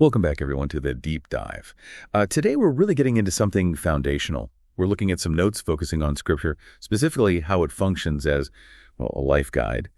Welcome back, everyone, to the Deep Dive. Today, we're really getting into something foundational. We're looking at some notes focusing on Scripture, specifically how it functions as, well, a life guide.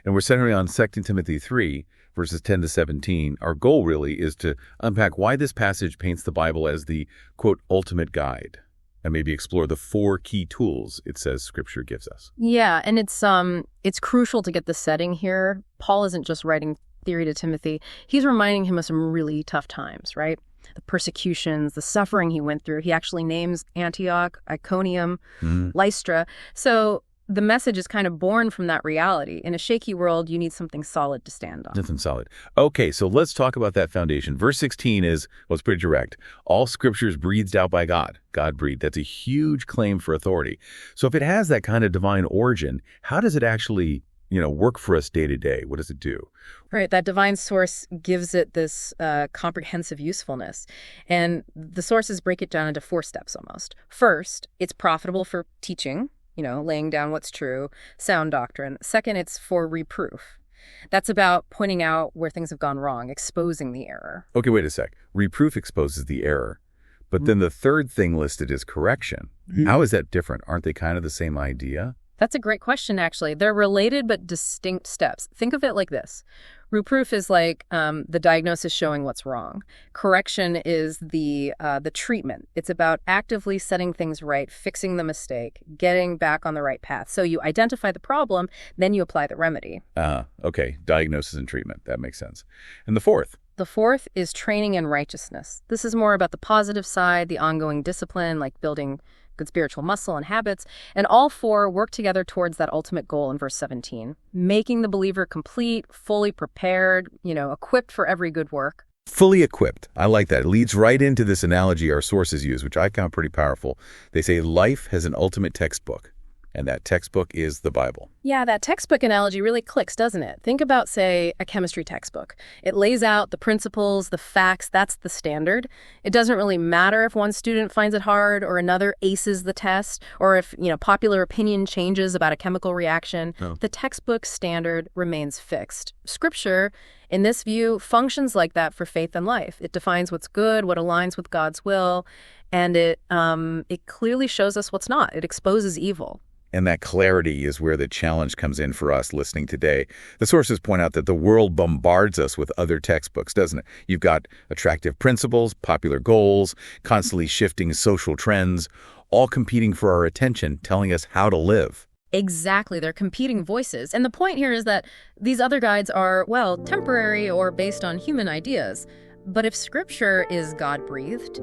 And we're centering on 2 Timothy 3, verses 10 to 17. Our goal, really, is to unpack why this passage paints the Bible as the, quote, ultimate guide, and maybe explore the 4 key tools it says Scripture gives us. Yeah, and it's crucial to get the setting here. Paul isn't just writing theory to Timothy. He's reminding him of some really tough times, right? The persecutions, the suffering he went through. He actually names Antioch, Iconium, Lystra. So the message is kind of born from that reality. In a shaky world, you need something solid to stand on. Something solid. Okay, so let's talk about that foundation. Verse 16 is, well, it's pretty direct. All Scripture is breathed out by God. God breathed. That's a huge claim for authority. So if it has that kind of divine origin, how does it actually work for us day to day? What does it do? Right. That divine source gives it this comprehensive usefulness. And the sources break it down into 4 steps almost. First, it's profitable for teaching, laying down what's true, sound doctrine. Second, it's for reproof. That's about pointing out where things have gone wrong, exposing the error. Okay, wait a sec. Reproof exposes the error. But then the third thing listed is correction. How is that different? Aren't they kind of the same idea? That's a great question, actually. They're related but distinct steps. Think of it like this. Reproof is like the diagnosis showing what's wrong. Correction is the treatment. It's about actively setting things right, fixing the mistake, getting back on the right path. So you identify the problem, then you apply the remedy. Okay. Diagnosis and treatment. That makes sense. And the fourth? The fourth is training in righteousness. This is more about the positive side, the ongoing discipline, like building good spiritual muscle and habits, and all 4 work together towards that ultimate goal in verse 17, making the believer complete, fully prepared, equipped for every good work. Fully equipped. I like that. It leads right into this analogy our sources use, which I found pretty powerful. They say life has an ultimate textbook, and that textbook is the Bible. Yeah, that textbook analogy really clicks, doesn't it? Think about, say, a chemistry textbook. It lays out the principles, the facts, that's the standard. It doesn't really matter if one student finds it hard or another aces the test, or if, popular opinion changes about a chemical reaction. Oh. The textbook standard remains fixed. Scripture, in this view, functions like that for faith and life. It defines what's good, what aligns with God's will, and it clearly shows us what's not. It exposes evil. And that clarity is where the challenge comes in for us listening today. The sources point out that the world bombards us with other textbooks, doesn't it? You've got attractive principles, popular goals, constantly shifting social trends, all competing for our attention, telling us how to live. Exactly. They're competing voices. And the point here is that these other guides are, well, temporary or based on human ideas. But if Scripture is God-breathed,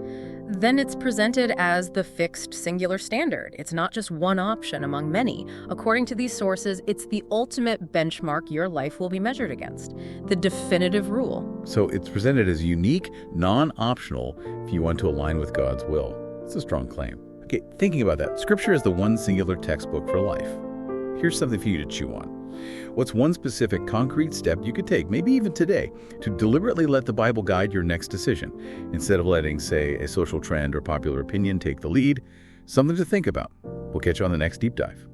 then it's presented as the fixed singular standard. It's not just one option among many. According to these sources, it's the ultimate benchmark your life will be measured against, the definitive rule. So it's presented as unique, non-optional, if you want to align with God's will. It's a strong claim. Okay, thinking about that, Scripture is the one singular textbook for life. Here's something for you to chew on. What's one specific concrete step you could take, maybe even today, to deliberately let the Bible guide your next decision, instead of letting, say, a social trend or popular opinion take the lead? Something to think about. We'll catch you on the next Deep Dive.